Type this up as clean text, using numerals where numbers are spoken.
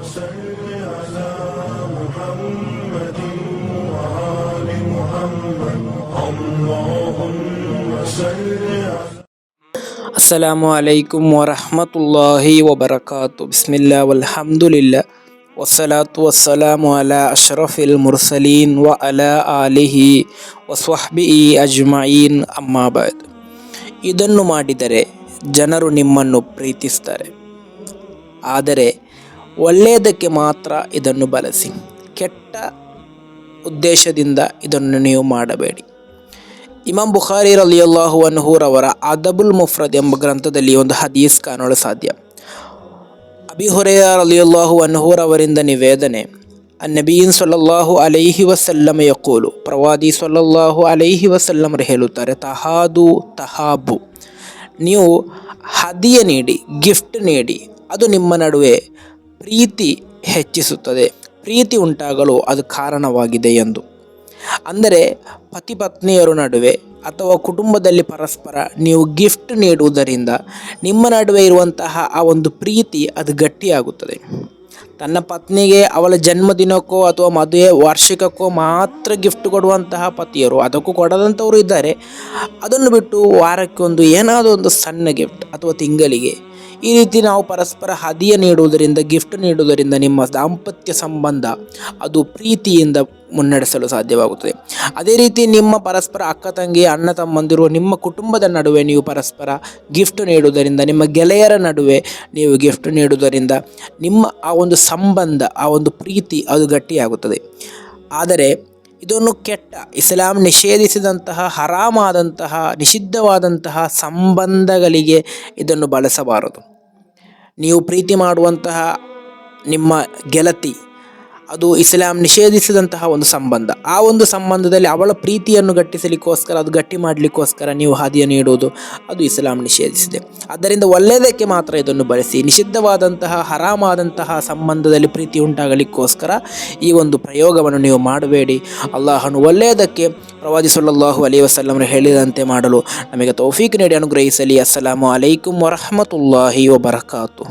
صل على محمد وآل محمد اللهم صل على ಅಸ್ಸಲಾಮು ಅಲೈಕುಂ ವರಹಮತುಲ್ಲಾಹಿ ವಬರಕಾತು. ಬಿಸ್ಮಿಲ್ಲಾ ವಲ್ಹಮ್ದುಲಿಲ್ಲಾ ವಸ್ಸಲಾತು ವಸ್ಸಲಾಮು ಅಲಾ ಅಶ್ರಫಿಲ್ ಮುರ್ಸಲೀನ್ ವ ಅಲಾ ಆಲಿಹಿ ವಸ್ವಹ್ಬಿಹಿ ಅಜ್ಮഈನ್ ಅಮ್ಮಾ ಬಾದ್. ಇದನ್ನು ಮಾಡಿದರೆ ಜನರು ನಿಮ್ಮನ್ನು ಪ್ರೀತಿಸ್ತಾರೆ, ಆದರೆ ಒಳ್ಳೆಯದಕ್ಕೆ ಮಾತ್ರ ಇದನ್ನು ಬಳಸಿ. ಕೆಟ್ಟ ಉದ್ದೇಶದಿಂದ ಇದನ್ನು ನೀವು ಮಾಡಬೇಡಿ. ಇಮಾಮ್ ಬುಖಾರಿ ರಲಿಯಲ್ಲಾಹು ಅನ್ಹು ರವರ ಅದಬುಲ್ ಮುಫ್ರದ್ ಎಂಬ ಗ್ರಂಥದಲ್ಲಿ ಒಂದು ಹದೀಸ್ ಕಾಣಲು ಸಾಧ್ಯ. ಅಬಿ ಹುರೈರ ರಲಿಯಲ್ಲಾಹು ಅನ್ಹು ರವರಿಂದ ನಿವೇದನೆ, ಅನ್ನಬೀನ್ ಸಲ್ಲಲ್ಲಾಹು ಅಲೈಹಿ ವಸಲ್ಲಮ ಯಕೂಲು, ಪ್ರವಾದಿ ಸಲ್ಲಲ್ಲಾಹು ಅಲೈಹಿ ವಸಲ್ಲಮರು ಹೇಳುತ್ತಾರೆ, ತಹಾದು ತಹಾಬು, ನೀವು ಹದಿಯ ನೀಡಿ, ಗಿಫ್ಟ್ ನೀಡಿ, ಅದು ನಿಮ್ಮ ನಡುವೆ ಪ್ರೀತಿ ಹೆಚ್ಚಿಸುತ್ತದೆ, ಪ್ರೀತಿ ಉಂಟಾಗಲು ಅದು ಕಾರಣವಾಗಿದೆ ಎಂದು. ಅಂದರೆ ಪತಿ ಪತ್ನಿಯರ ನಡುವೆ ಅಥವಾ ಕುಟುಂಬದಲ್ಲಿ ಪರಸ್ಪರ ನೀವು ಗಿಫ್ಟ್ ನೀಡುವುದರಿಂದ ನಿಮ್ಮ ನಡುವೆ ಇರುವಂತಹ ಆ ಒಂದು ಪ್ರೀತಿ ಅದು ಗಟ್ಟಿಯಾಗುತ್ತದೆ. ತನ್ನ ಪತ್ನಿಗೆ ಅವಳ ಜನ್ಮದಿನಕ್ಕೋ ಅಥವಾ ಮದುವೆ ವಾರ್ಷಿಕಕ್ಕೋ ಮಾತ್ರ ಗಿಫ್ಟ್ ಕೊಡುವಂತಹ ಪತಿಯರು, ಅದಕ್ಕೂ ಕೊಡದಂಥವರು ಇದ್ದಾರೆ. ಅದನ್ನು ಬಿಟ್ಟು ವಾರಕ್ಕೊಂದು ಏನಾದರೂ ಒಂದು ಸಣ್ಣ ಗಿಫ್ಟ್ ಅಥವಾ ತಿಂಗಳಿಗೆ ಈ ರೀತಿ ನಾವು ಪರಸ್ಪರ ಹದಿಯ ನೀಡುವುದರಿಂದ, ಗಿಫ್ಟ್ ನೀಡುವುದರಿಂದ ನಿಮ್ಮ ದಾಂಪತ್ಯ ಸಂಬಂಧ ಅದು ಪ್ರೀತಿಯಿಂದ ಮುನ್ನಡೆಸಲು ಸಾಧ್ಯವಾಗುತ್ತದೆ. ಅದೇ ರೀತಿ ನಿಮ್ಮ ಪರಸ್ಪರ ಅಕ್ಕ ತಂಗಿ, ಅಣ್ಣ ತಮ್ಮಂದಿರು, ನಿಮ್ಮ ಕುಟುಂಬದ ನಡುವೆ ನೀವು ಪರಸ್ಪರ ಗಿಫ್ಟ್ ನೀಡುವುದರಿಂದ, ನಿಮ್ಮ ಗೆಳೆಯರ ನಡುವೆ ನೀವು ಗಿಫ್ಟ್ ನೀಡುವುದರಿಂದ ನಿಮ್ಮ ಆ ಒಂದು ಸಂಬಂಧ, ಆ ಒಂದು ಪ್ರೀತಿ ಅದು ಗಟ್ಟಿಯಾಗುತ್ತದೆ. ಆದರೆ ಇದನ್ನು ಕೆಟ್ಟ, ಇಸ್ಲಾಂ ನಿಷೇಧಿಸಿದಂತಹ, ಹರಾಮಾದಂತಹ, ನಿಷಿದ್ಧವಾದಂತಹ ಸಂಬಂಧಗಳಿಗೆ ಇದನ್ನು ಬಳಸಬಾರದು. ನೀವು ಪ್ರೀತಿ ಮಾಡುವಂತಹ ನಿಮ್ಮ ಗೆಳತಿ ಅದು ಇಸ್ಲಾಂ ನಿಷೇಧಿಸಿದಂತಹ ಒಂದು ಸಂಬಂಧ. ಆ ಒಂದು ಸಂಬಂಧದಲ್ಲಿ ಅವಳ ಪ್ರೀತಿಯನ್ನು ಗಟ್ಟಿಸಲಿಕ್ಕೋಸ್ಕರ, ಅದು ಗಟ್ಟಿ ಮಾಡಲಿಕ್ಕೋಸ್ಕರ ನೀವು ಹದಿಯ ನೀಡುವುದು ಅದು ಇಸ್ಲಾಂ ನಿಷೇಧಿಸಿದೆ. ಆದ್ದರಿಂದ ಒಳ್ಳೆಯದಕ್ಕೆ ಮಾತ್ರ ಇದನ್ನು ಬಳಸಿ. ನಿಷಿದ್ಧವಾದಂತಹ, ಹರಾಮಾದಂತಹ ಸಂಬಂಧದಲ್ಲಿ ಪ್ರೀತಿ ಉಂಟಾಗಲಿಕ್ಕೋಸ್ಕರ ಈ ಒಂದು ಪ್ರಯೋಗವನ್ನು ನೀವು ಮಾಡಬೇಡಿ. ಅಲ್ಲಾಹನು ಒಳ್ಳೆಯದಕ್ಕೆ, ಪ್ರವಾದಿ ಸಲ್ಲಲ್ಲಾಹು ಅಲೈಹಿ ವಸಲ್ಲಮರು ಹೇಳಿದಂತೆ ಮಾಡಲು ನಮಗೆ ತೌಫೀಕ್ ನೀಡಿ ಅನುಗ್ರಹಿಸಲಿ. ಅಸ್ಸಲಾಮು ಅಲೈಕುಂ ವರಹಮತುಲ್ಲಾಹಿ ವಬರಕಾತು.